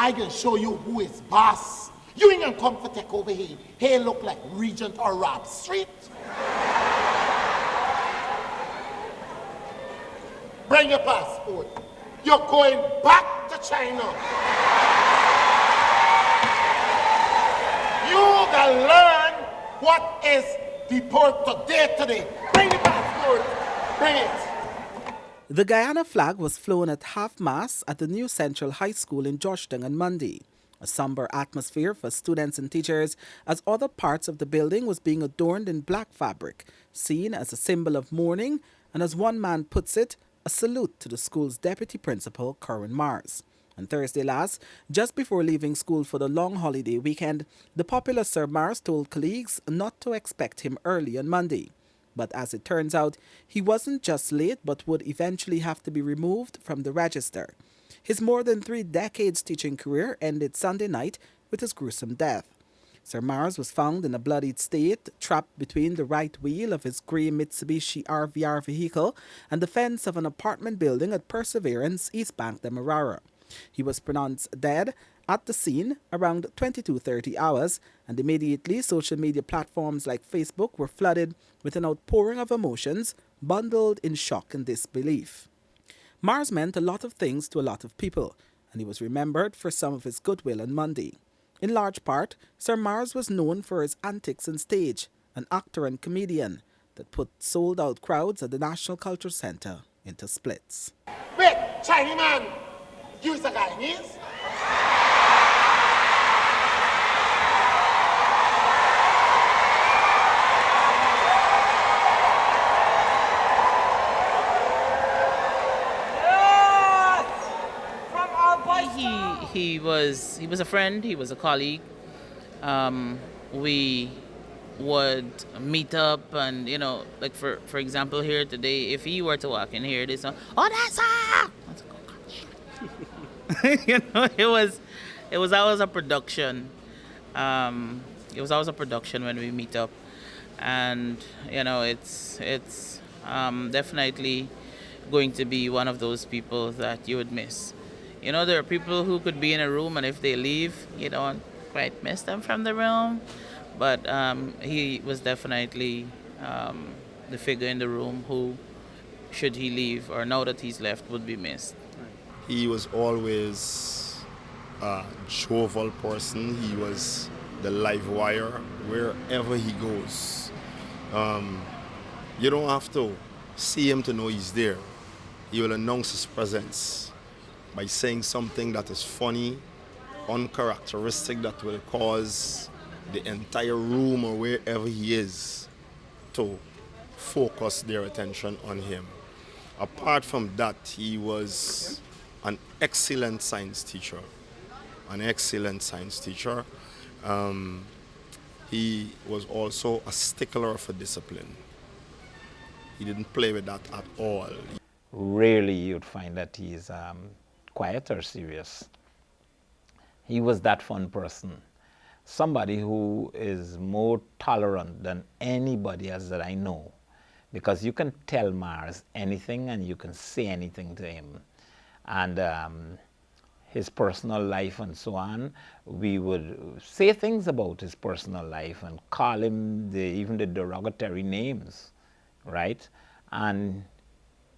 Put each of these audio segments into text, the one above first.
I can show you who is boss. You ain't gonna come for take over here. Here look like Regent or Rob Street. Bring your passport. You're going back to China. You gotta learn what is deport today. Bring your passport. Bring it. The Guyana flag was flown at half-mast at the new Central High School in Georgetown on Monday. A somber atmosphere for students and teachers as other parts of the building was being adorned in black fabric, seen as a symbol of mourning and, as one man puts it, a salute to the school's deputy principal, Kirwyn Mars. On Thursday last, just before leaving school for the long holiday weekend, the popular Sir Mars told colleagues not to expect him early on Monday. But as it turns out, he wasn't just late but would eventually have to be removed from the register. His more than 3 decades teaching career ended Sunday night with his gruesome death. Sir Mars was found in a bloodied state, trapped between the right wheel of his grey Mitsubishi RVR vehicle and the fence of an apartment building at Perseverance, East Bank Demerara. He was pronounced dead at the scene around 22:30 hours, and immediately social media platforms like Facebook were flooded with an outpouring of emotions bundled in shock and disbelief. Mars meant a lot of things to a lot of people, and he was remembered for some of his goodwill on Monday. In large part, Sir Mars was known for his antics on stage, an actor and comedian that put sold-out crowds at the National Cultural Centre into splits. Wait, Chinese man, you is a Guyanese? He was a friend, he was a colleague. We would meet up and, like for example here today, if he were to walk in here, this one, oh, that's ah! It was always a production. It was always a production when we meet up. And, it's definitely going to be one of those people that you would miss. There are people who could be in a room and if they leave, you don't quite miss them from the room. But he was definitely the figure in the room who, should he leave or now that he's left, would be missed. He was always a jovial person. He was the live wire wherever he goes. You don't have to see him to know he's there. He will announce his presence by saying something that is funny, uncharacteristic, that will cause the entire room or wherever he is to focus their attention on him. Apart from that, he was an excellent science teacher. He was also a stickler for discipline. He didn't play with that at all. Rarely you'd find that he's quiet or serious. He was that fun person. Somebody who is more tolerant than anybody else that I know. Because you can tell Mars anything and you can say anything to him. And his personal life and so on, we would say things about his personal life and call him even the derogatory names, right? And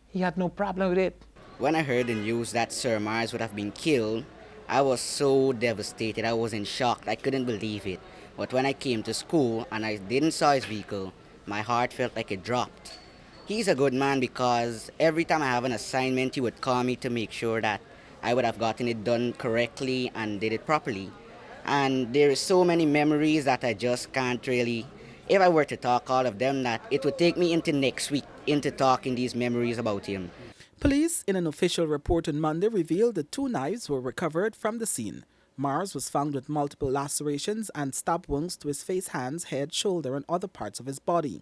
he had no problem with it. When I heard the news that Sir Mars would have been killed, I was so devastated. I was in shock. I couldn't believe it. But when I came to school and I didn't saw his vehicle, my heart felt like it dropped. He's a good man because every time I have an assignment, he would call me to make sure that I would have gotten it done correctly and did it properly. And there are so many memories that I just can't really, if I were to talk all of them, that it would take me into next week into talking these memories about him. Police, in an official report on Monday, revealed that 2 knives were recovered from the scene. Mars was found with multiple lacerations and stab wounds to his face, hands, head, shoulder, and other parts of his body.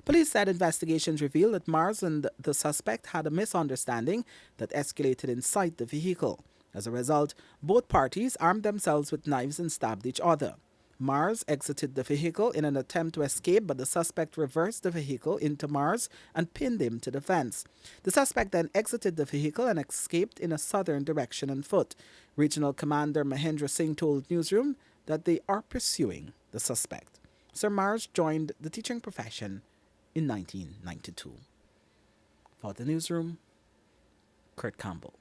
Police said investigations revealed that Mars and the suspect had a misunderstanding that escalated inside the vehicle. As a result, both parties armed themselves with knives and stabbed each other. Mars exited the vehicle in an attempt to escape, but the suspect reversed the vehicle into Mars and pinned him to the fence. The suspect then exited the vehicle and escaped in a southern direction on foot. Regional Commander Mahendra Singh told Newsroom that they are pursuing the suspect. Sir Mars joined the teaching profession in 1992. For the Newsroom, Kurt Campbell.